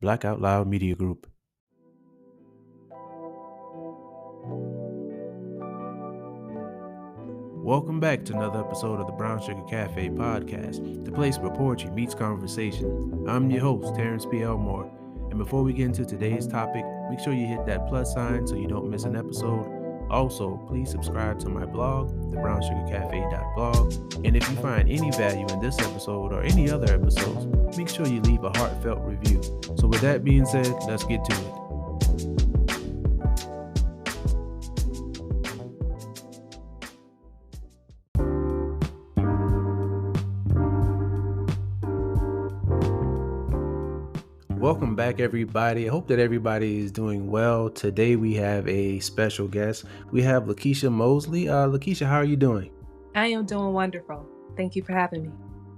Black Out Loud Media Group. Welcome back to another episode of the Brown Sugar Cafe podcast, the place where poetry meets conversation. I'm your host, Terrence P. Elmore, and before we get into today's topic, make sure you hit that plus sign so you don't miss an episode. Also, please subscribe to my blog, thebrownssugarcafe.blog, and if you find any value in this episode or any other episodes, make sure you leave a heartfelt review. So with that being said, let's get to it. Welcome back, everybody. I hope that everybody is doing well. Today we have a special guest. We have Lekeisha Mosley. Lekeisha, how are you doing? I am doing wonderful. Thank you for having me.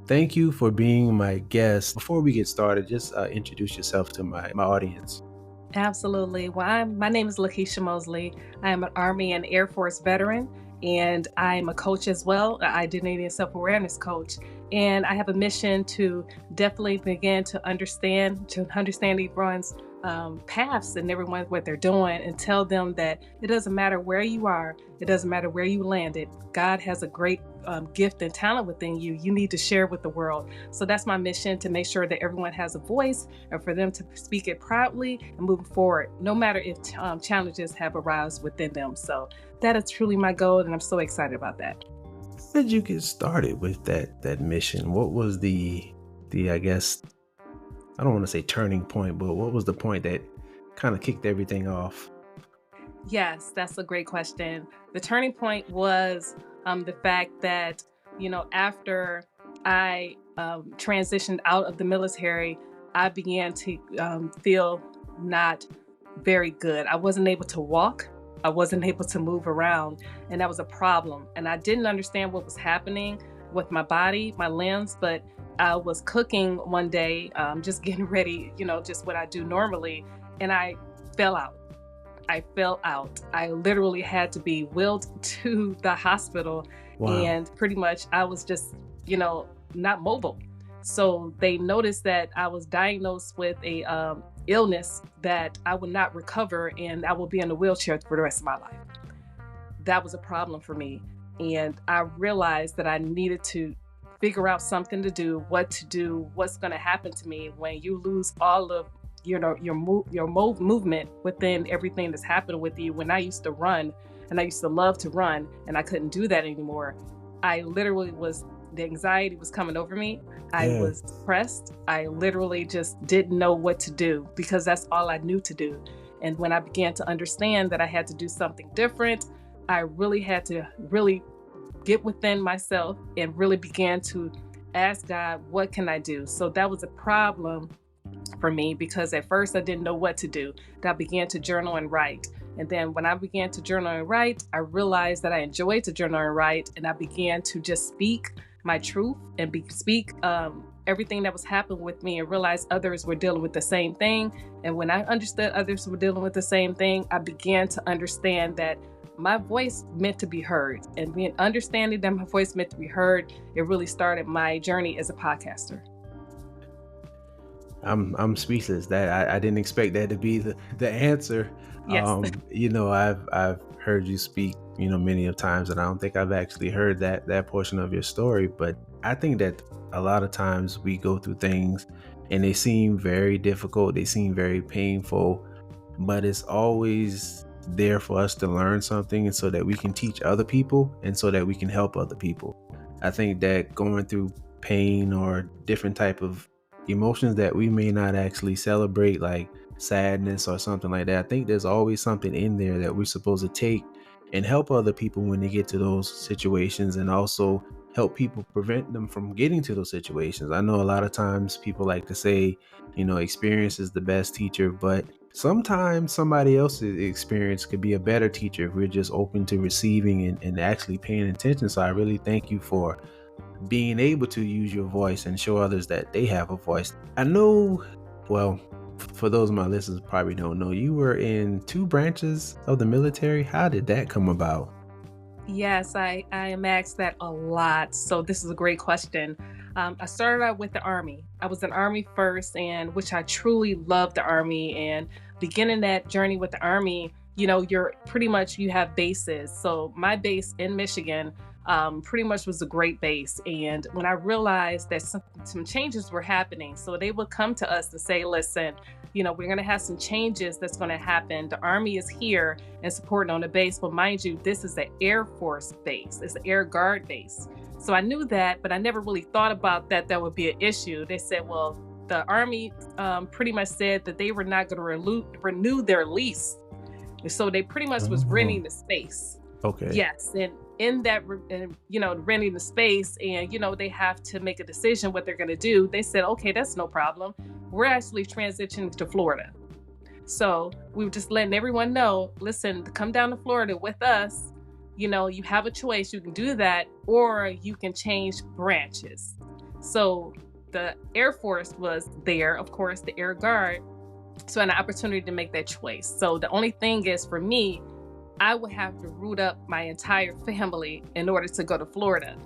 Thank you for being my guest. Before we get started, just introduce yourself to my audience. Absolutely. Well, my name is Lekeisha Mosley. I am an Army and Air Force veteran, and I'm a coach as well, an identity and self-awareness coach. And I have a mission to definitely begin to understand everyone's paths and everyone what they're doing, and tell them that it doesn't matter where you are, it doesn't matter where you landed. God has a great gift and talent within you. You need to share with the world. So that's my mission, to make sure that everyone has a voice and for them to speak it proudly and moving forward, no matter if challenges have arisen within them. So that is truly my goal, and I'm so excited about that. How did you get started with that mission? What was the I guess, I don't want to say turning point, but what was the point that kind of kicked everything off? Yes, that's a great question. The turning point was the fact that, after I transitioned out of the military, I began to feel not very good. I wasn't able to walk. I wasn't able to move around, and that was a problem. And I didn't understand what was happening with my body, my limbs, but I was cooking one day, just getting ready, just what I do normally, and I fell out. I literally had to be wheeled to the hospital. Wow. And pretty much I was just, not mobile. So they noticed that I was diagnosed with a illness that I would not recover, and I will be in a wheelchair for the rest of my life. That was a problem for me. And I realized that I needed to figure out something to do, what's going to happen to me when you lose all of your movement within everything that's happened with you. When I used to run, and I used to love to run, and I couldn't do that anymore, I literally the anxiety was coming over me. I was depressed. I literally just didn't know what to do, because that's all I knew to do. And when I began to understand that I had to do something different, I really had to get within myself and really began to ask God, what can I do? So that was a problem for me, because at first I didn't know what to do. I began to journal and write. And then when I began to journal and write, I realized that I enjoyed to journal and write, and I began to just speak my truth and speak everything that was happening with me, and realized others were dealing with the same thing. And when I understood others were dealing with the same thing, I began to understand that my voice meant to be heard. And being understanding that my voice meant to be heard, it really started my journey as a podcaster. I'm speechless. That I didn't expect that to be the answer. Yes. I've heard you speak, many of times, and I don't think I've actually heard that portion of your story. But I think that a lot of times we go through things and they seem very difficult, they seem very painful, but it's always there for us to learn something, and so that we can teach other people, and so that we can help other people. I think that going through pain or different type of emotions that we may not actually celebrate, like sadness or something like that, I think there's always something in there that we're supposed to take and help other people when they get to those situations, and also help people prevent them from getting to those situations. I know a lot of times people like to say, experience is the best teacher, but sometimes somebody else's experience could be a better teacher if we're just open to receiving and actually paying attention. So I really thank you for being able to use your voice and show others that they have a voice. I know, well, for those of my listeners who probably don't know, you were in 2 branches of the military. How did that come about? Yes, I am asked that a lot. So this is a great question. I started out with the Army. I was in Army first, and which I truly loved the Army. And beginning that journey with the Army, you're pretty much, you have bases. So my base in Michigan pretty much was a great base. And when I realized that some changes were happening, so they would come to us and say, listen, we're going to have some changes that's going to happen. The Army is here and supporting on the base. But mind you, this is the Air Force base. It's the Air Guard base. So I knew that, but I never really thought about that would be an issue. They said, well, the Army pretty much said that they were not going to renew their lease. So they pretty much was renting the space. Okay. Yes. And in that, renting the space, and, they have to make a decision what they're going to do. They said, okay, that's no problem. We're actually transitioning to Florida. So we were just letting everyone know, listen, come down to Florida with us. You have a choice. You can do that, or you can change branches. So the Air Force was there, of course, the Air Guard. So I had an opportunity to make that choice. So the only thing is, for me, I would have to root up my entire family in order to go to Florida.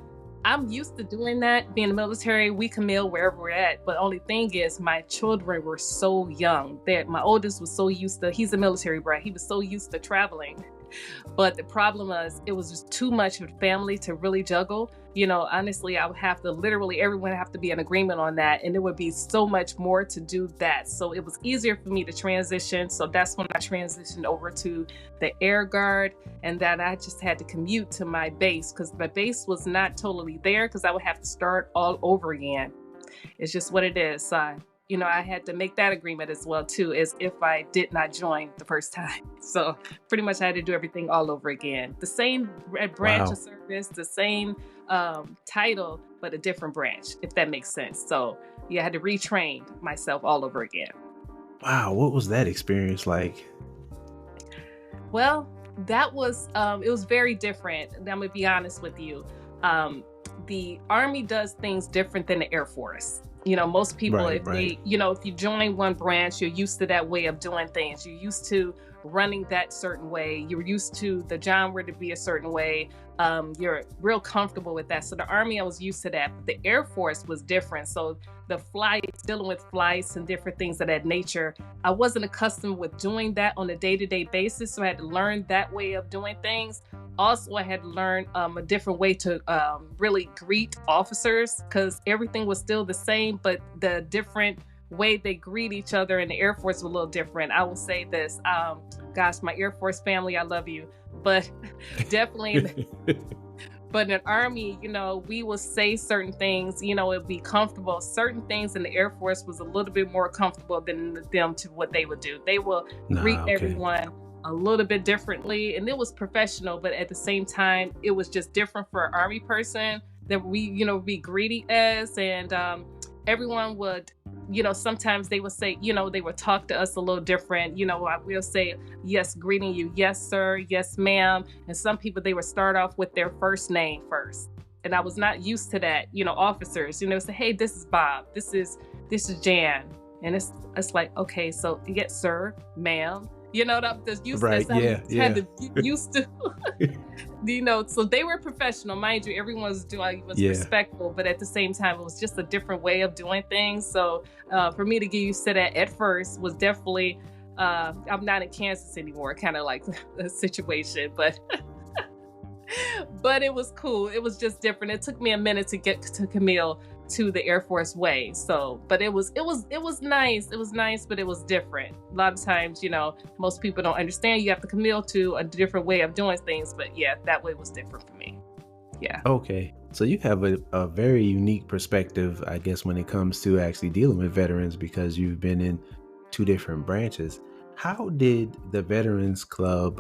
I'm used to doing that, being in the military. We can mail wherever we're at. But the only thing is, my children were so young that my oldest was so used to, he's a military brat. He was so used to traveling. But the problem was, it was just too much of a family to really juggle. Honestly, I would have to everyone have to be in agreement on that. And it would be so much more to do that. So it was easier for me to transition. So that's when I transitioned over to the Air Guard. And then I just had to commute to my base, because my base was not totally there, because I would have to start all over again. It's just what it is. So I had to make that agreement as well, too, as if I did not join the first time. So pretty much I had to do everything all over again. The same branch of service, the same title, but a different branch, if that makes sense. So I had to retrain myself all over again. Wow. What was that experience like? Well, that was, it was very different. I'm going to be honest with you. The Army does things different than the Air Force. Most people, they, if you join one branch, you're used to that way of doing things. You're used to running that certain way. You're used to the genre to be a certain way. You're real comfortable with that. So the Army, I was used to that. But the Air Force was different. So the flights, dealing with flights and different things of that nature, I wasn't accustomed with doing that on a day-to-day basis. So I had to learn that way of doing things. Also, I had to learn a different way to really greet officers, because everything was still the same, but the different way they greet each other in the Air Force was a little different. I will say this, gosh, my Air Force family, I love you, but definitely, but in Army, we will say certain things, it'd be comfortable. Certain things in the Air Force was a little bit more comfortable than them to what they would do. They will greet everyone a little bit differently, and it was professional, but at the same time, it was just different for an Army person that we, be greeted as, and everyone would, sometimes they would say, they would talk to us a little different. We'll say, yes, greeting you, yes, sir, yes, ma'am, and some people, they would start off with their first name first, and I was not used to that. Officers, say, hey, this is Bob, this is Jan, and it's like, okay, so yes, sir, ma'am. The used to had to get used to. So they were professional, mind you. Everyone was respectful, but at the same time, it was just a different way of doing things. So for me to get used to that at first was definitely. I'm not in Kansas anymore, kind of like the situation, but but it was cool. It was just different. It took me a minute to get to Camille to the Air Force way. So, but it was nice. It was nice, but it was different. A lot of times, most people don't understand. You have to Camille to a different way of doing things. But yeah, that way was different for me. Yeah. Okay. So you have a very unique perspective, I guess, when it comes to actually dealing with veterans, because you've been in two different branches. How did the Veterans Club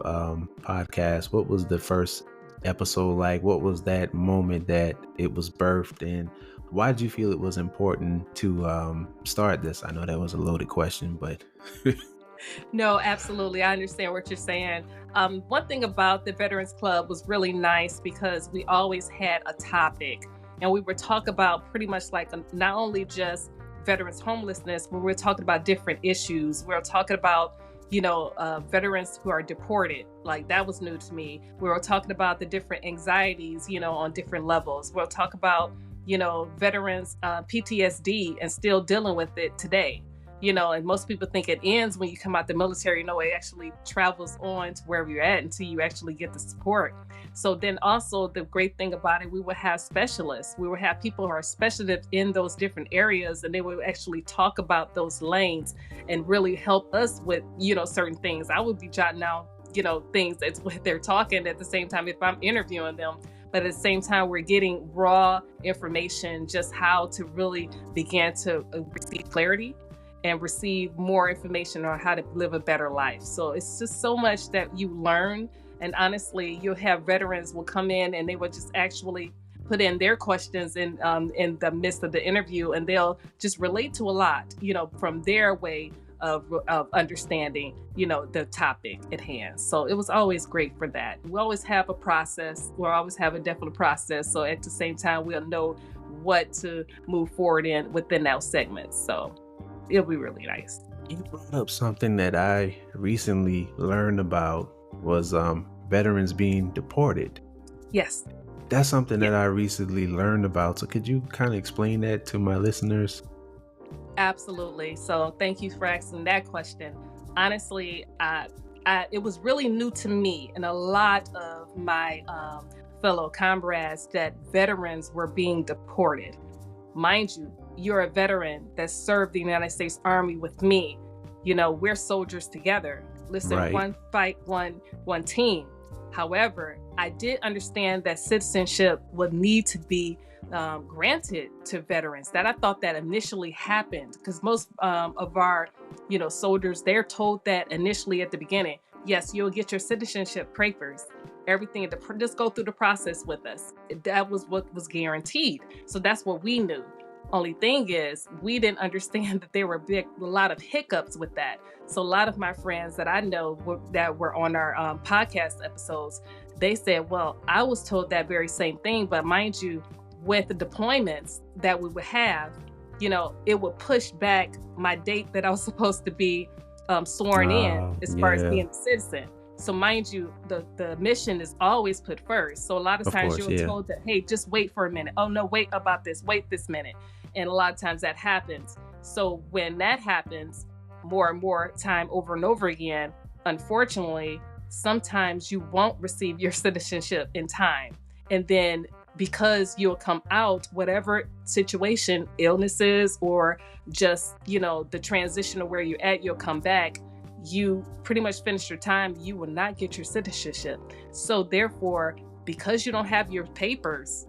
podcast, what was the first episode like? What was that moment that it was birthed, and why did you feel it was important to start this? I know that was a loaded question, but No, absolutely. I understand what you're saying. One thing about the Veterans Club was really nice, because we always had a topic, and we would talk about pretty much like not only just veterans homelessness, but we're talking about different issues. We're talking about veterans who are deported. Like, that was new to me. We were talking about the different anxieties, on different levels. We'll talk about, veterans PTSD and still dealing with it today. And most people think it ends when you come out the military. No, it actually travels on to wherever you're at until you actually get the support. So then also the great thing about it, we would have specialists. We would have people who are specialists in those different areas, and they would actually talk about those lanes and really help us with, certain things. I would be jotting down, things that's what they're talking at the same time if I'm interviewing them. But at the same time, we're getting raw information, just how to really begin to receive clarity and receive more information on how to live a better life. So it's just so much that you learn. And honestly, you'll have veterans will come in and they will just actually put in their questions in the midst of the interview, and they'll just relate to a lot, from their way of understanding, the topic at hand. So it was always great for that. We always have a process. We'll always have a definite process. So at the same time, we'll know what to move forward in within that segment. So it'll be really nice. You brought up something that I recently learned about was veterans being deported. Yes. That's something that I recently learned about. So could you kind of explain that to my listeners? Absolutely. So thank you for asking that question. Honestly, it was really new to me and a lot of my fellow comrades that veterans were being deported. Mind you, you're a veteran that served the United States Army with me. We're soldiers together. Listen, Right. One fight, one team. However, I did understand that citizenship would need to be granted to veterans. That I thought that initially happened because most of our, soldiers, they're told that initially at the beginning. Yes, you'll get your citizenship papers, everything. Just go through the process with us. That was what was guaranteed. So that's what we knew. Only thing is, we didn't understand that there were a lot of hiccups with that. So a lot of my friends that I know that were on our podcast episodes, they said, well, I was told that very same thing. But mind you, with the deployments that we would have, it would push back my date that I was supposed to be sworn in as far as being a citizen. So mind you, the mission is always put first. So a lot of times you're told that, hey, just wait for a minute. Oh no, wait about this, wait this minute. And a lot of times that happens. So when that happens more and more time over and over again, unfortunately, sometimes you won't receive your citizenship in time. And then because you'll come out, whatever situation, illnesses, or just, the transition of where you're at, you'll come back. You pretty much finish your time, you will not get your citizenship. So therefore, because you don't have your papers,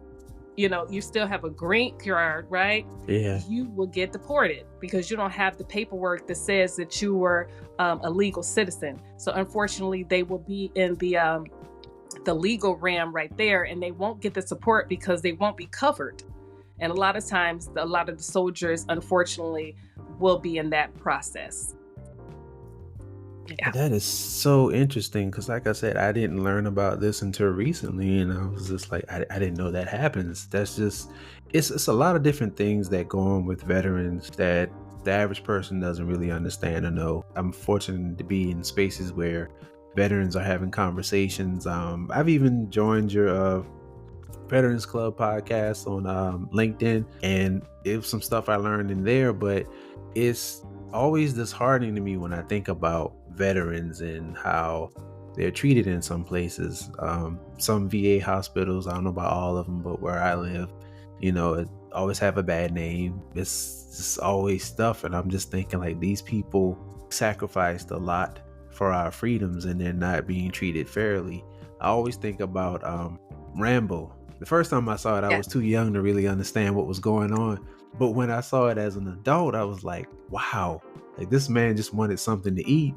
you still have a green card, right? Yeah. You will get deported because you don't have the paperwork that says that you were a legal citizen. So unfortunately, they will be in the legal realm right there, and they won't get the support because they won't be covered. And a lot of times, a lot of the soldiers, unfortunately, will be in that process. Yeah. That is so interesting because, like I said, I didn't learn about this until recently, and I was just like, I didn't know that happens. That's just, it's a lot of different things that go on with veterans that the average person doesn't really understand or know. I'm fortunate to be in spaces where veterans are having conversations. I've even joined your Veterans Club podcast on LinkedIn, and it was some stuff I learned in there, but it's always disheartening to me when I think about veterans and how they're treated in some places. Some VA hospitals, I don't know about all of them, but where I live, it always have a bad name. It's just always stuff, and I'm just thinking like these people sacrificed a lot for our freedoms and they're not being treated fairly. I always think about Rambo. The first time I saw it, I was too young to really understand what was going on. But when I saw it as an adult, I was like, wow, like this man just wanted something to eat.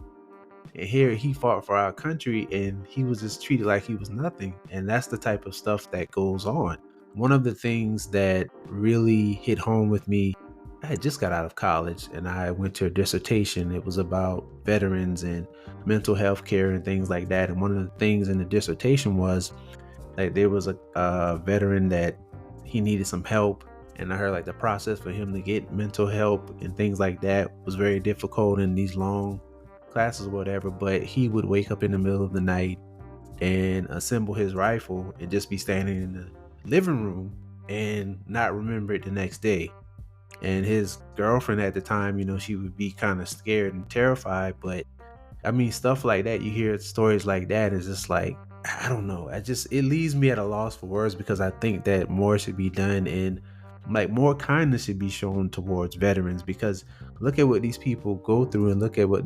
And here he fought for our country and he was just treated like he was nothing. And that's the type of stuff that goes on. One of the things that really hit home with me, I had just got out of college and I went to a dissertation. It was about veterans and mental health care and things like that. And one of the things in the dissertation was like there was a veteran that he needed some help. And I heard like the process for him to get mental help and things like that was very difficult in these long classes or whatever. But he would wake up in the middle of the night and assemble his rifle and just be standing in the living room and not remember it the next day. And his girlfriend at the time, she would be kind of scared and terrified. But I mean, stuff like that, you hear stories like that, is just like, I don't know. It leaves me at a loss for words, because I think that more should be done, and like more kindness should be shown towards veterans, because look at what these people go through, and look at what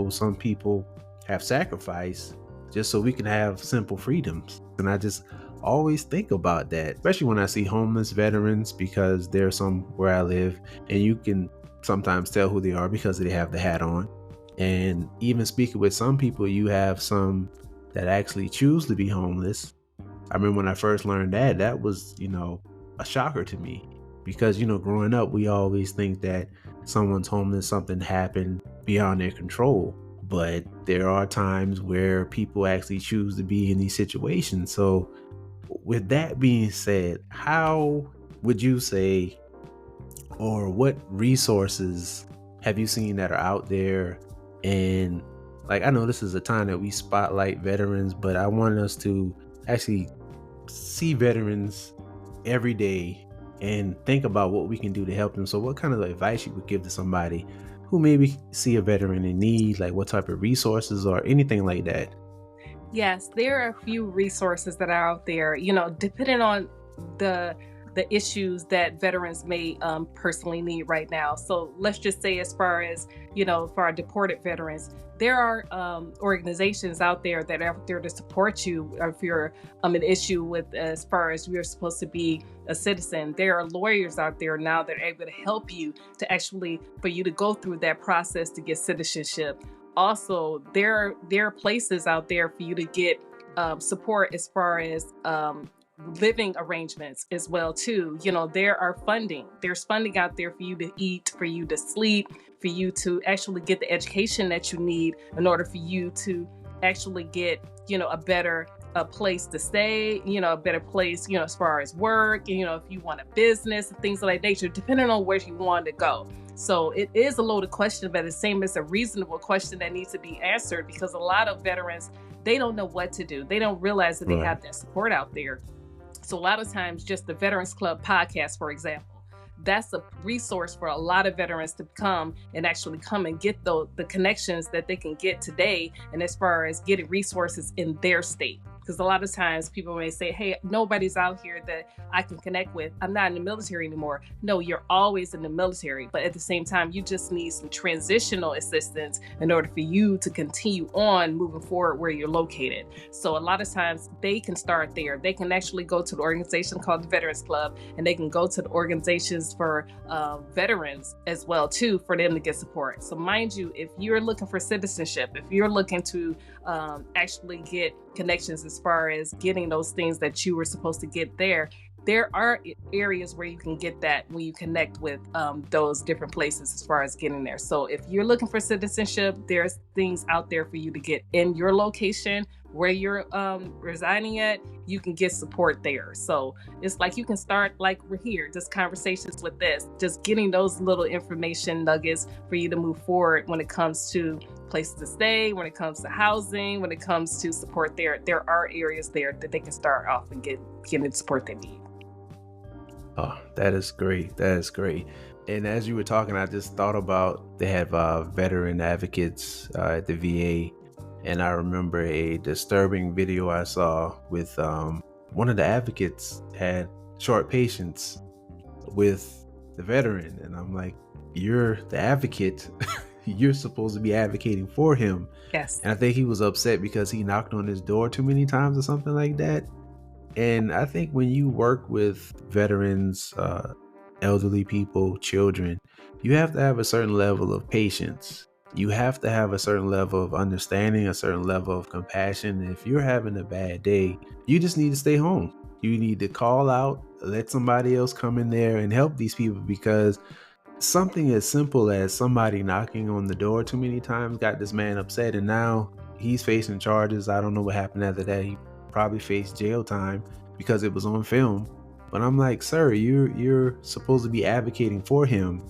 some people have sacrificed just so we can have simple freedoms. And I just always think about that, especially when I see homeless veterans, because there's some where I live, and you can sometimes tell who they are because they have the hat on. And even speaking with some people, you have some that actually choose to be homeless. I remember when I first learned that was, a shocker to me, because, growing up, we always think that someone's homeless, something happened beyond their control. But there are times where people actually choose to be in these situations. So with that being said, how would you say, or what resources have you seen that are out there? And like, I know this is a time that we spotlight veterans, but I want us to actually see veterans every day and think about what we can do to help them. So what kind of advice you would give to somebody who maybe see a veteran in need, like what type of resources or anything like that? Yes, there are a few resources that are out there, depending on the the issues that veterans may personally need right now. So let's just say, as far as, for our deported veterans, there are organizations out there that are out there to support you if you're an issue with, as far as you're supposed to be a citizen. There are lawyers out there now that are able to help you to actually, for you to go through that process to get citizenship. Also, there are places out there for you to get support as far as living arrangements as well too. There's funding out there for you to eat, for you to sleep, for you to actually get the education that you need in order for you to actually get a better place to stay, a better place, as far as work, if you want a business and things of that nature, depending on where you want to go. So it is a loaded question, but the same as a reasonable question that needs to be answered, because a lot of veterans, they don't know what to do. They don't realize that they Right. have that support out there. So a lot of times, just the Veterans Club podcast, for example, that's a resource for a lot of veterans to come and actually come and get the connections that they can get today. And as far as getting resources in their state, because a lot of times people may say, hey, nobody's out here that I can connect with. I'm not in the military anymore. No, you're always in the military. But at the same time, you just need some transitional assistance in order for you to continue on moving forward where you're located. So a lot of times they can start there. They can actually go to the organization called the Veterans Club, and they can go to the organizations for veterans as well too, for them to get support. So mind you, if you're looking for citizenship, if you're looking to actually get connections as far as getting those things that you were supposed to get there are areas where you can get that when you connect with those different places as far as getting there. So if you're looking for citizenship, there's things out there for you to get in your location where you're residing at. You can get support there. So it's like you can start like we're here, just conversations with this, just getting those little information nuggets for you to move forward when it comes to places to stay, when it comes to housing, when it comes to support there. There are areas there that they can start off and getting the support they need. Oh, that is great. That is great. And as you were talking, I just thought about, they have veteran advocates at the VA. And I remember a disturbing video I saw with one of the advocates had short patience with the veteran. And I'm like, you're the advocate. You're supposed to be advocating for him. Yes. And I think he was upset because he knocked on his door too many times or something like that. And I think when you work with veterans, elderly people, children, you have to have a certain level of patience. You have to have a certain level of understanding, a certain level of compassion. And if you're having a bad day, you just need to stay home. You need to call out, let somebody else come in there and help these people, because something as simple as somebody knocking on the door too many times got this man upset, and now he's facing charges. I don't know what happened after that. He probably faced jail time because it was on film. But I'm like, sir, you're supposed to be advocating for him,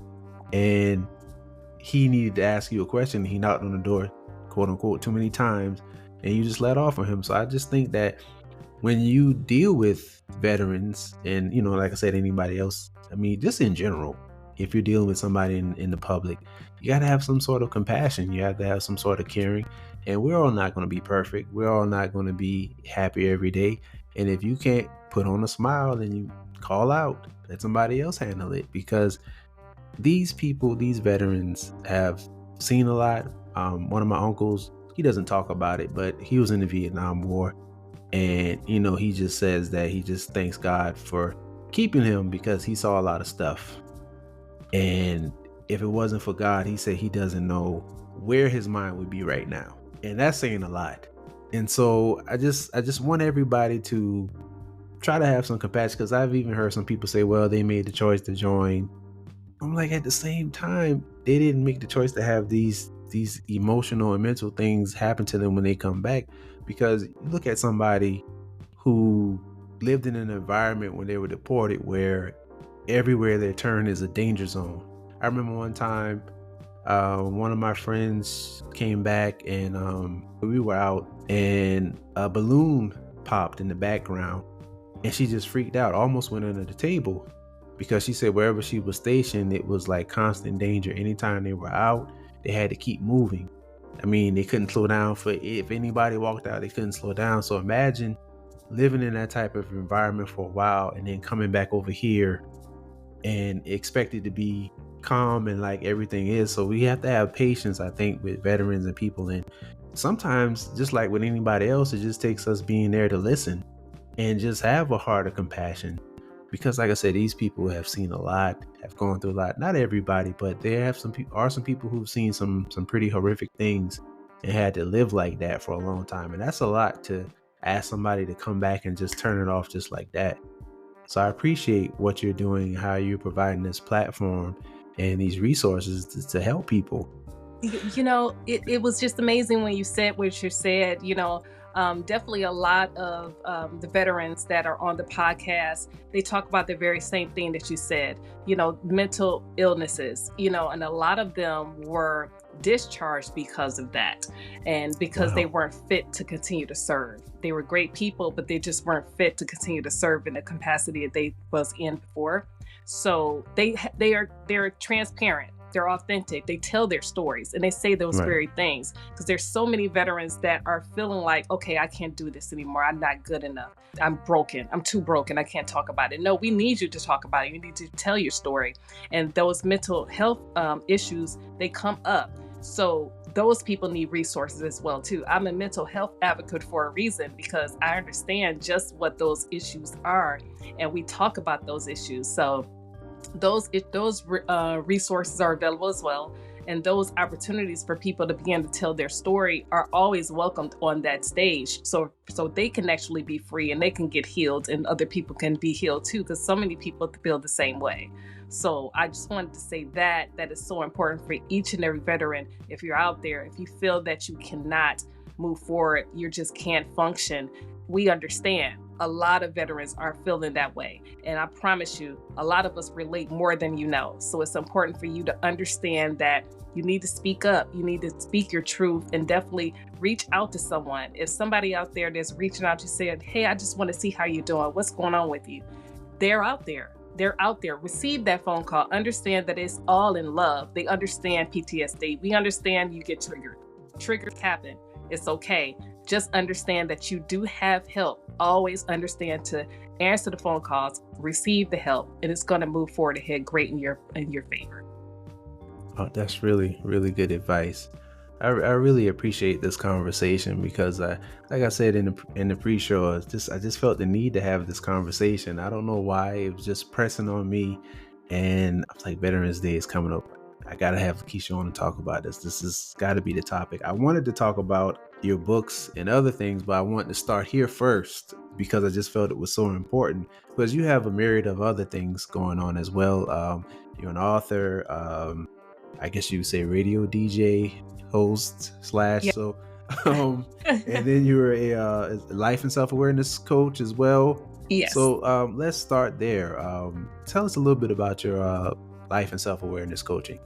and he needed to ask you a question. He knocked on the door, quote unquote, too many times, and you just let off on him. So I just think that when you deal with veterans and, like I said, anybody else, I mean, just in general, if you're dealing with somebody in the public, you got to have some sort of compassion. You have to have some sort of caring. And we're all not going to be perfect. We're all not going to be happy every day. And if you can't put on a smile, then you call out, let somebody else handle it, because these people, these veterans, have seen a lot. One of my uncles, he doesn't talk about it, but he was in the Vietnam War. And, he just says that he just thanks God for keeping him because he saw a lot of stuff. And if it wasn't for God, he said he doesn't know where his mind would be right now. And that's saying a lot. And so I just want everybody to try to have some compassion, because I've even heard some people say, well, they made the choice to join. I'm like, at the same time, they didn't make the choice to have these emotional and mental things happen to them when they come back. Because you look at somebody who lived in an environment when they were deported where everywhere they turn is a danger zone. I remember one time, one of my friends came back, and we were out, and a balloon popped in the background, and she just freaked out, almost went under the table, because she said wherever she was stationed, it was like constant danger. Anytime they were out, they had to keep moving. I mean, they couldn't slow down. If anybody walked out, they couldn't slow down. So imagine living in that type of environment for a while and then coming back over here and expected to be calm and like everything is. So we have to have patience, I think, with veterans and people. And sometimes, just like with anybody else, it just takes us being there to listen and just have a heart of compassion. Because like I said, these people have seen a lot, have gone through a lot. Not everybody, but there have some people who've seen some pretty horrific things and had to live like that for a long time. And that's a lot to ask somebody to come back and just turn it off just like that. So I appreciate what you're doing, how you're providing this platform and these resources to help people. It was just amazing when you said what you said. Definitely a lot of the veterans that are on the podcast, they talk about the very same thing that you said, mental illnesses, and a lot of them were discharged because of that, and because they weren't fit to continue to serve. They were great people, but they just weren't fit to continue to serve in the capacity that they was in before. So they're transparent, they're authentic, they tell their stories, and they say those very things, because there's so many veterans that are feeling like, okay, I can't do this anymore, I'm not good enough, I'm broken, I'm too broken, I can't talk about it. No, we need you to talk about it, you need to tell your story. And those mental health issues, they come up. So those people need resources as well too. I'm a mental health advocate for a reason, because I understand just what those issues are, and we talk about those issues. So those resources are available as well, and those opportunities for people to begin to tell their story are always welcomed on that stage, so they can actually be free and they can get healed, and other people can be healed too, because so many people feel the same way. So I just wanted to say that is so important for each and every veteran. If you're out there, if you feel that you cannot move forward, you just can't function, we understand. A lot of veterans are feeling that way, and I promise you, a lot of us relate more than you know. So it's important for you to understand that you need to speak up, you need to speak your truth, and definitely reach out to someone. If somebody out there that's reaching out to say, hey, I just want to see how you're doing, what's going on with you, they're out there. Receive that phone call. Understand that it's all in love. They understand PTSD. We understand you get triggered. Triggers happen. It's okay. Just understand that you do have help. Always understand to answer the phone calls, receive the help, and it's going to move forward ahead great in your favor. Oh, that's really, really good advice. I really appreciate this conversation, because like I said in the pre-show, I just felt the need to have this conversation. I don't know why, it was just pressing on me, and I was like, Veterans Day is coming up. I gotta have Lekeisha on to talk about this. This has got to be the topic. I wanted to talk about your books and other things, but I wanted to start here first because I just felt it was so important. Because you have a myriad of other things going on as well. You're an author. I guess you would say radio DJ host / so and then you're a life and self-awareness coach as well. Yes. So let's start there. Tell us a little bit about your life and self-awareness coaching.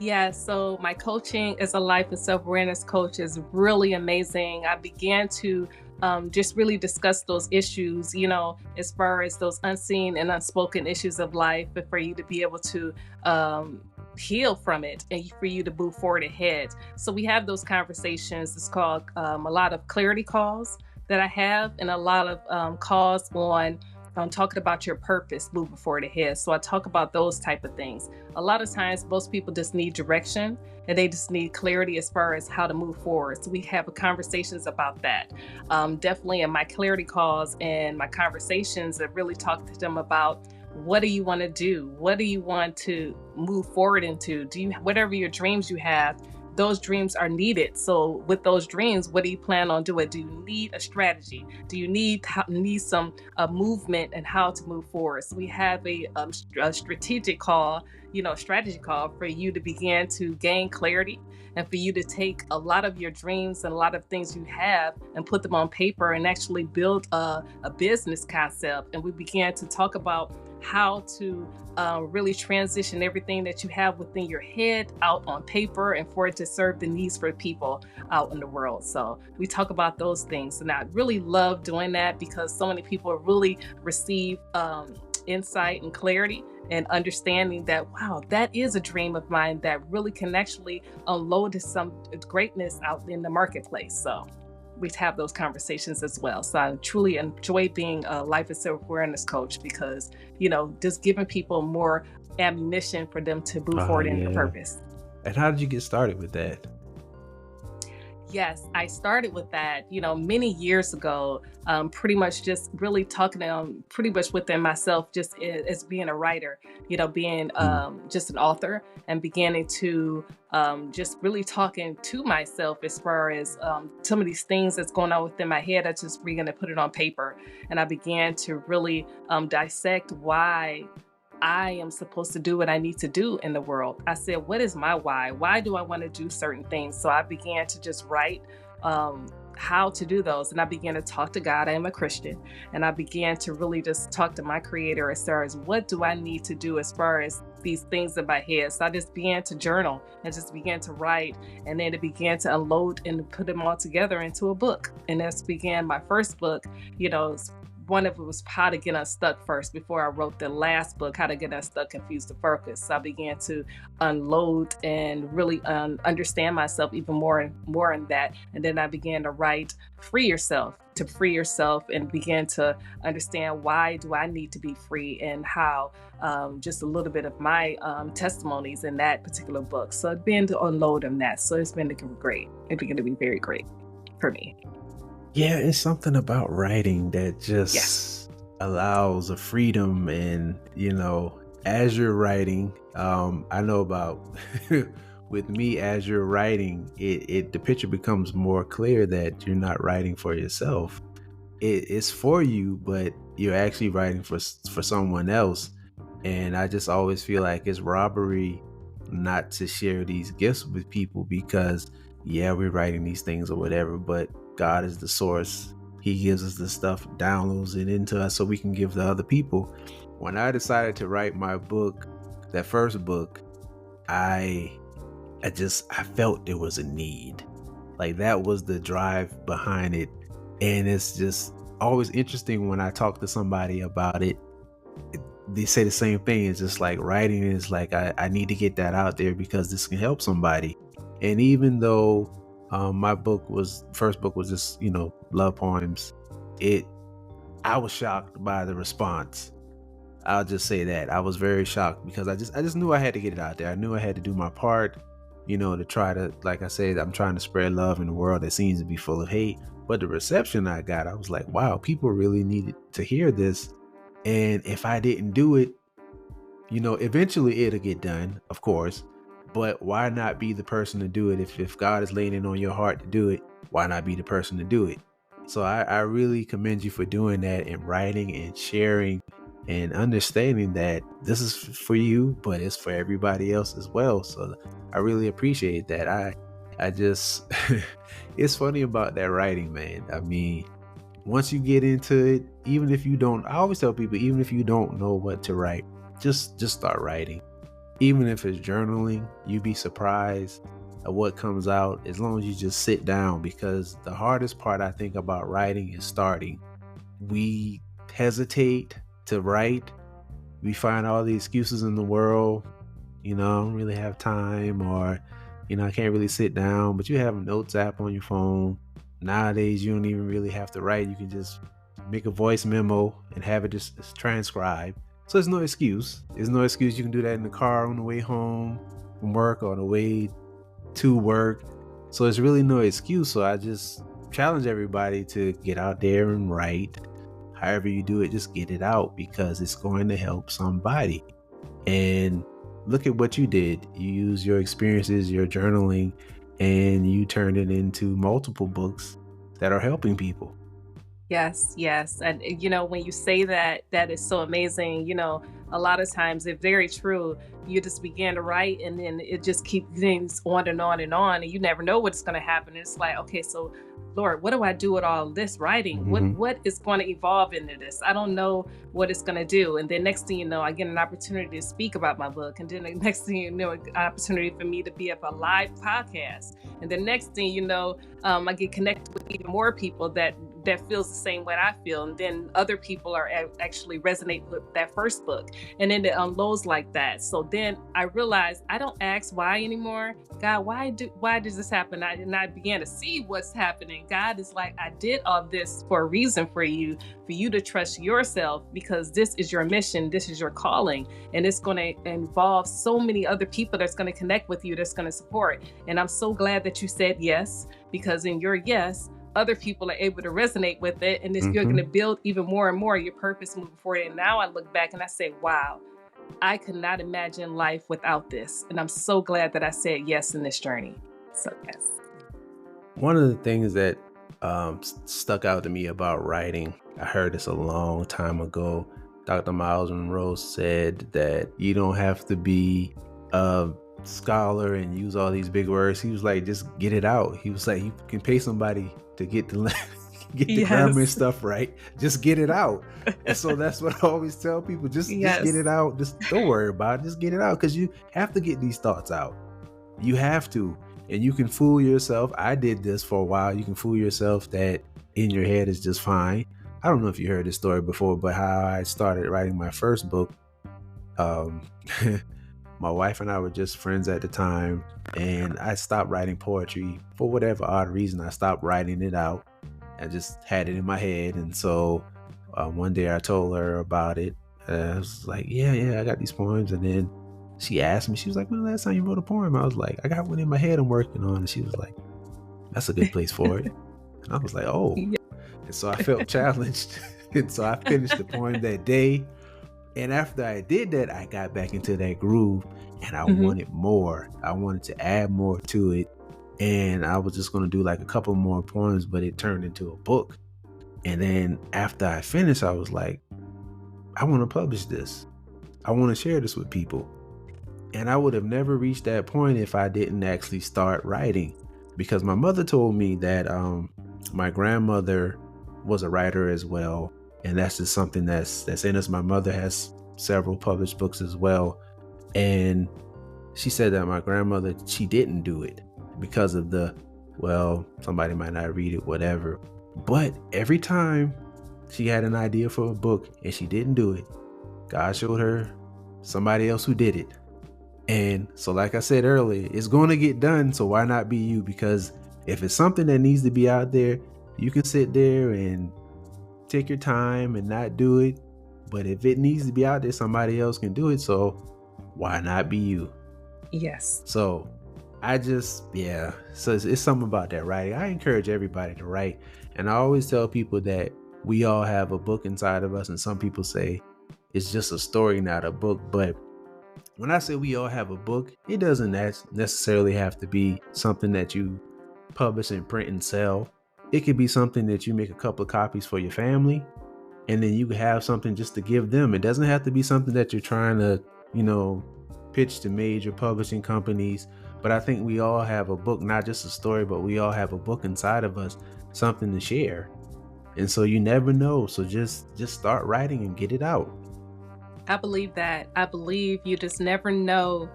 Yeah, so my coaching as a life and self awareness coach is really amazing. I began to just really discuss those issues, as far as those unseen and unspoken issues of life, and for you to be able to um, heal from it and for you to move forward ahead. So we have those conversations. It's called a lot of clarity calls that I have, and a lot of calls on talking about your purpose moving forward ahead. So I talk about those type of things. A lot of times most people just need direction and they just need clarity as far as how to move forward. So we have conversations about that. Definitely in my clarity calls and my conversations, I really talk to them about what do you want to do? What do you want to move forward into? Do you, whatever your dreams you have, those dreams are needed. So with those dreams, what do you plan on doing? Do you need a strategy? Do you need some movement and how to move forward? So we have a strategic call, strategy call for you to begin to gain clarity and for you to take a lot of your dreams and a lot of things you have and put them on paper and actually build a business concept. And we began to talk about how to really transition everything that you have within your head out on paper and for it to serve the needs for people out in the world. So we talk about those things. And I really love doing that because so many people really receive insight and clarity and understanding that, wow, that is a dream of mine that really can actually unload some greatness out in the marketplace. So we have those conversations as well. So I truly enjoy being a life and self awareness coach because, just giving people more ammunition for them to move Oh forward in their yeah. purpose. And how did you get started with that? Yes, I started with that, many years ago, pretty much just really talking pretty much within myself, just as being a writer, being Mm. just an author and beginning to just really talking to myself as far as some of these things that's going on within my head. I just began to put it on paper and I began to really dissect why I am supposed to do what I need to do in the world. I said, what is my why? Why do I want to do certain things? So I began to just write how to do those. And I began to talk to God. I am a Christian. And I began to really just talk to my creator as far as what do I need to do as far as these things in my head. So I just began to journal and just began to write. And then it began to unload and put them all together into a book. And that's began my first book, one of it was how to get unstuck first before I wrote the last book, how to get unstuck, confused to focus. So I began to unload and really understand myself even more and more in that. And then I began to write to free yourself and begin to understand why do I need to be free and how just a little bit of my testimonies in that particular book. So it's been to unload on that. So it's been great. It's been to be very great for me. Yeah, it's something about writing that Yes. just allows a freedom and, as you're writing, I know about with me as you're writing, the picture becomes more clear that you're not writing for yourself. It's for you, but you're actually writing for someone else. And I just always feel like it's robbery not to share these gifts with people because yeah, we're writing these things or whatever, but God is the source. He gives us the stuff, downloads it into us so we can give to other people. When I decided to write my book, that first book, I I felt there was a need. Like that was the drive behind it. And it's just always interesting when I talk to somebody about it. They say the same thing. It's just like writing is like I need to get that out there because this can help somebody. And even though my book was first book was just love poems, it I was shocked by the response. I'll just say that I was very shocked because I just knew I had to get it out there. I knew I had to do my part, to try to, like I said, I'm trying to spread love in a world that seems to be full of hate. But the reception I got, I was like, wow, people really needed to hear this. And if I didn't do it, eventually it'll get done, of course. But why not be the person to do it? If God is laying it on your heart to do it, why not be the person to do it? So I really commend you for doing that and writing and sharing and understanding that this is for you, but it's for everybody else as well. So I really appreciate that. I just it's funny about that writing, man. I mean, once you get into it, even if you don't, I always tell people, even if you don't know what to write, just start writing. even if it's journaling, you'd be surprised at what comes out as long as you just sit down. Because the hardest part I think about writing is starting. We hesitate to write. We find all the excuses in the world. I don't really have time, or, I can't really sit down. But you have a notes app on your phone. Nowadays, you don't even really have to write. You can just make a voice memo and have it just transcribed. So there's no excuse. There's no excuse. You can do that in the car on the way home from work or on the way to work. So there's really no excuse. So I just challenge everybody to get out there and write. However you do it, just get it out, because it's going to help somebody. And look at what you did. You used your experiences, your journaling, and you turned it into multiple books that are helping people. Yes, yes. And when you say that, that is so amazing. A lot of times it's very true. You just begin to write and then it just keeps things on and on and on, and you never know what's going to happen. It's like, okay, so Lord, what do I do with all this writing? Mm-hmm. What is going to evolve into this? I don't know what it's going to do. And then next thing you know, I get an opportunity to speak about my book. And then the next thing you know, an opportunity for me to be up a live podcast. And the next thing you know, I get connected with even more people that feels the same way I feel, and then other people are actually resonate with that first book, and then it unloads like that. So then I realized I don't ask why anymore. God, why does this happen? And I began to see what's happening. God is like, I did all this for a reason, for you to trust yourself, because this is your mission, this is your calling, and it's going to involve so many other people that's going to connect with you, that's going to support. And I'm so glad that you said yes, because in your yes, other people are able to resonate with it, and you're going to build even more and more your purpose moving forward. And now I look back and I say, wow, I could not imagine life without this. And I'm so glad that I said yes in this journey. So yes. One of the things that stuck out to me about writing, I heard this a long time ago. Dr. Miles Monroe said that you don't have to be a scholar and use all these big words. He was like, just get it out. He was like, you can pay somebody to get the grammar and stuff right. Just get it out. And so that's what I always tell people. Just get it out. Just don't worry about it. Just get it out, because you have to get these thoughts out. You have to. And you can fool yourself. I did this for a while. You can fool yourself that in your head is just fine. I don't know if you heard this story before, but how I started writing my first book. My wife and I were just friends at the time, and I stopped writing poetry for whatever odd reason. I stopped writing it out. I just had it in my head. And so one day I told her about it. I was like, yeah, I got these poems. And then she asked me, she was like, when the last time you wrote a poem? I was like, I got one in my head I'm working on. And she was like, that's a good place for it. And I was like, oh. Yeah. And so I felt challenged. And so I finished the poem that day. And after I did that, I got back into that groove, and I wanted more. I wanted to add more to it. And I was just going to do like a couple more poems, but it turned into a book. And then after I finished, I was like, I want to publish this. I want to share this with people. And I would have never reached that point if I didn't actually start writing, because my mother told me that my grandmother was a writer as well. And that's just something that's in us. My mother has several published books as well. And she said that my grandmother, she didn't do it because of somebody might not read it, whatever. But every time she had an idea for a book and she didn't do it, God showed her somebody else who did it. And so, like I said earlier, it's going to get done. So why not be you? Because if it's something that needs to be out there, you can sit there and take your time and not do it. But if it needs to be out there, somebody else can do it. So why not be you? Yes. So so it's something about that writing. I encourage everybody to write. And I always tell people that we all have a book inside of us. And some people say it's just a story, not a book. But when I say we all have a book, it doesn't necessarily have to be something that you publish and print and sell. It could be something that you make a couple of copies for your family, and then you can have something just to give them. It doesn't have to be something that you're trying to, pitch to major publishing companies. But I think we all have a book, not just a story, but we all have a book inside of us, something to share. And so you never know. So just start writing and get it out. I believe that. I believe you just never know,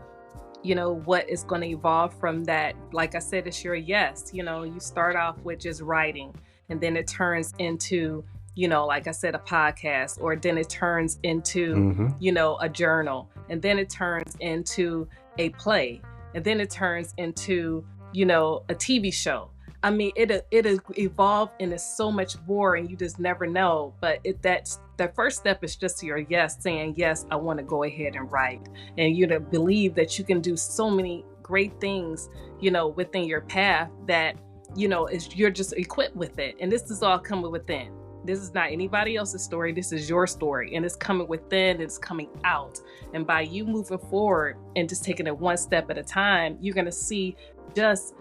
what is going to evolve from that. Like I said, it's your yes. You start off with just writing, and then it turns into, like I said, a podcast, or then it turns into, Hmm. a journal, and then it turns into a play, and then it turns into, a TV show. I mean, it evolve, and it's so much more, and you just never know. But that's the first step is just your yes, saying yes, I want to go ahead and write, and you to believe that you can do so many great things, within your path that is you're just equipped with it, and this is all coming within. This is not anybody else's story. This is your story, and it's coming within. It's coming out, and by you moving forward and just taking it one step at a time, you're gonna see just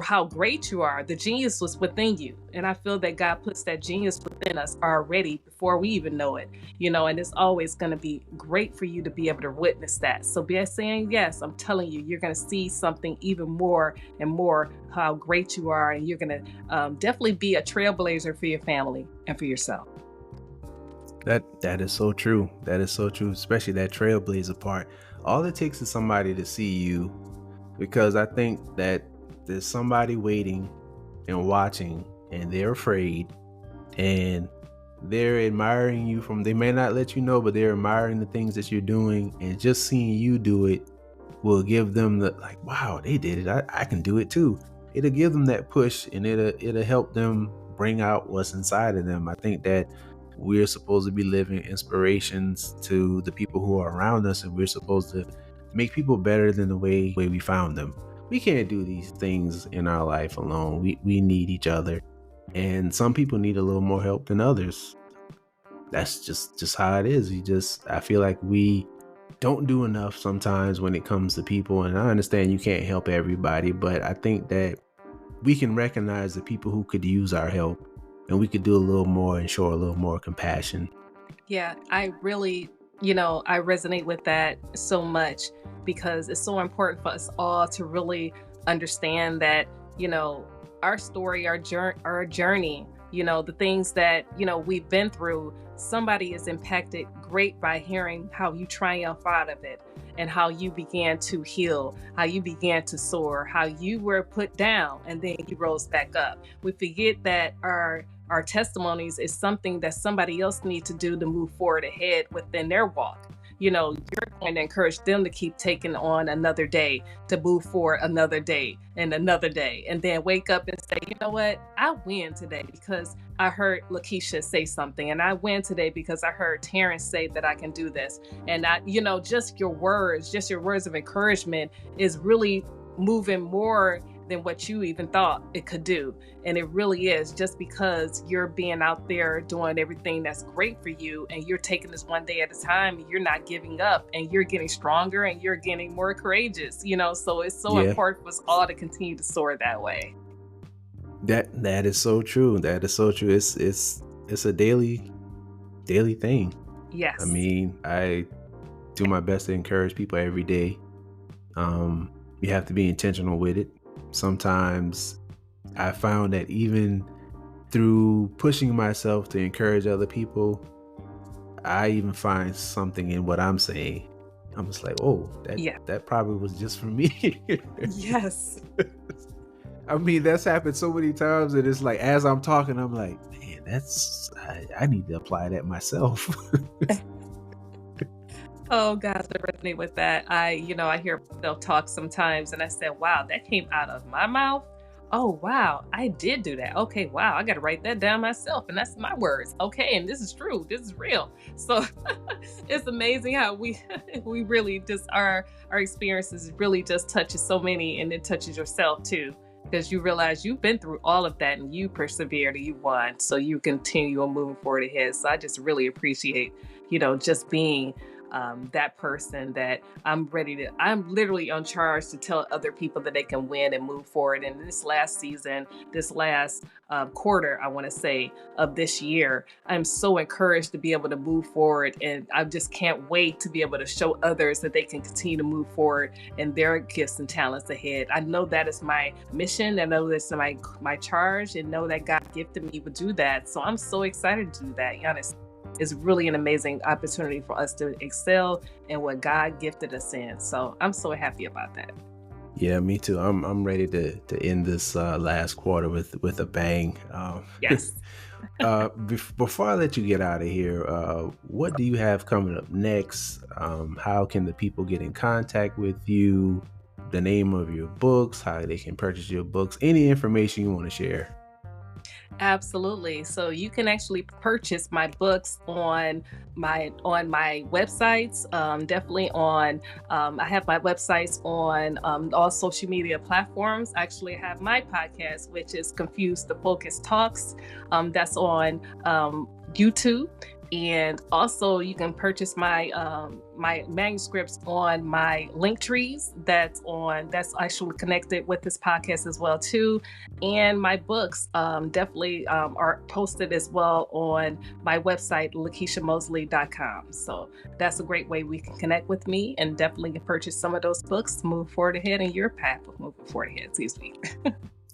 how great you are. The genius was within you. And I feel that God puts that genius within us already before we even know it, and it's always going to be great for you to be able to witness that. So by saying yes, I'm telling you, you're going to see something even more and more how great you are. And you're going to definitely be a trailblazer for your family and for yourself. That is so true. That is so true, especially that trailblazer part. All it takes is somebody to see you, because I think that there's somebody waiting and watching, and they're afraid, and they're admiring you from, they may not let you know, but they're admiring the things that you're doing, and just seeing you do it will give them the, like, wow, they did it. I can do it too. It'll give them that push, and it'll help them bring out what's inside of them. I think that we're supposed to be living inspirations to the people who are around us, and we're supposed to make people better than the way we found them. We can't do these things in our life alone. We need each other, and some people need a little more help than others. That's just how it is. I feel like we don't do enough sometimes when it comes to people, and I understand you can't help everybody, but I think that we can recognize the people who could use our help, and we could do a little more and show a little more compassion. Yeah, I really, I resonate with that so much, because it's so important for us all to really understand that, our story, our journey, the things that, we've been through, somebody is impacted great by hearing how you triumph out of it, and how you began to heal, how you began to soar, how you were put down and then you rose back up. We forget that our testimonies is something that somebody else needs to do to move forward ahead within their walk. You're going to encourage them to keep taking on another day, to move forward another day and another day, and then wake up and say, you know what, I win today because I heard Lekeisha say something, and I win today because I heard Terrence say that I can do this. And just your words of encouragement is really moving more than what you even thought it could do. And it really is, just because you're being out there doing everything that's great for you, and you're taking this one day at a time, and you're not giving up, and you're getting stronger, and you're getting more courageous, so it's so Yeah, important for us all to continue to soar that way. that is so true. That is so true. It's a daily thing. I Yes. mean, I do my best to encourage people every day. You have to be intentional with it. Sometimes I found that even through pushing myself to encourage other people, I even find something in what I'm saying. I'm just like, oh, Yeah. that probably was just for me. Yes. I mean, that's happened so many times, and it's like, as I'm talking, I'm like, man, I need to apply that myself. Oh gosh, I resonate with that. I hear myself talk sometimes, and I said, wow, that came out of my mouth. Oh wow, I did do that. Okay, wow, I got to write that down myself, and that's my words. Okay, and this is true. This is real. So it's amazing how we we really just our experiences really just touches so many, and it touches yourself too, because you realize you've been through all of that, and you persevered and you won, so you continue on moving forward ahead. So I just really appreciate, just being that person that I'm literally on charge to tell other people that they can win and move forward. And this last season, this last quarter, I want to say, of this year, I'm so encouraged to be able to move forward. And I just can't wait to be able to show others that they can continue to move forward in their gifts and talents ahead. I know that is my mission. I know that's my charge, and know that God gifted me to do that. So I'm so excited to do that, Giannis. is really an amazing opportunity for us to excel in what God gifted us in. So I'm so happy about that. Yeah, me too. I'm ready to end this last quarter with a bang. Yes. Before I let you get out of here, what do you have coming up next? How can the people get in contact with you? The name of your books, how they can purchase your books, any information you want to share. Absolutely. So you can actually purchase my books on my websites. Definitely on. I have my websites on all social media platforms. Actually, I have my podcast, which is Confused the Focus Talks. That's on YouTube. And also, you can purchase my manuscripts on my link trees. That's actually connected with this podcast as well too. And my books definitely are posted as well on my website, LekeishaMosley.com. So that's a great way we can connect with me, and definitely can purchase some of those books to move forward ahead in your path of moving forward ahead. Excuse me.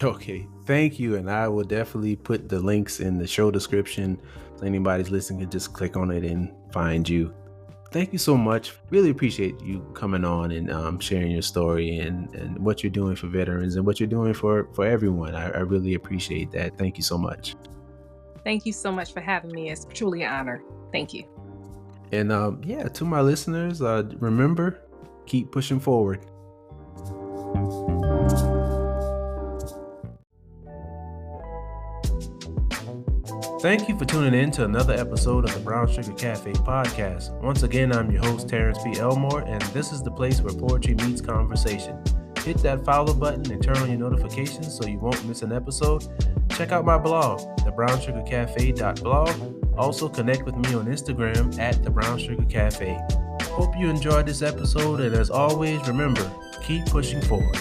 Okay, thank you. And I will definitely put the links in the show description. So anybody's listening can just click on it and find you. Thank you so much. Really appreciate you coming on and sharing your story and what you're doing for veterans and what you're doing for everyone. I really appreciate that. Thank you so much. Thank you so much for having me. It's truly an honor. Thank you. And yeah, to my listeners, remember, keep pushing forward. Thank you for tuning in to another episode of the Brown Sugar Cafe podcast. Once again, I'm your host, Terrence P. Elmore, and this is the place where poetry meets conversation. Hit that follow button and turn on your notifications so you won't miss an episode. Check out my blog, thebrownsugarcafe.blog. Also connect with me on Instagram at thebrownsugarcafe. Hope you enjoyed this episode, and as always, remember, keep pushing forward.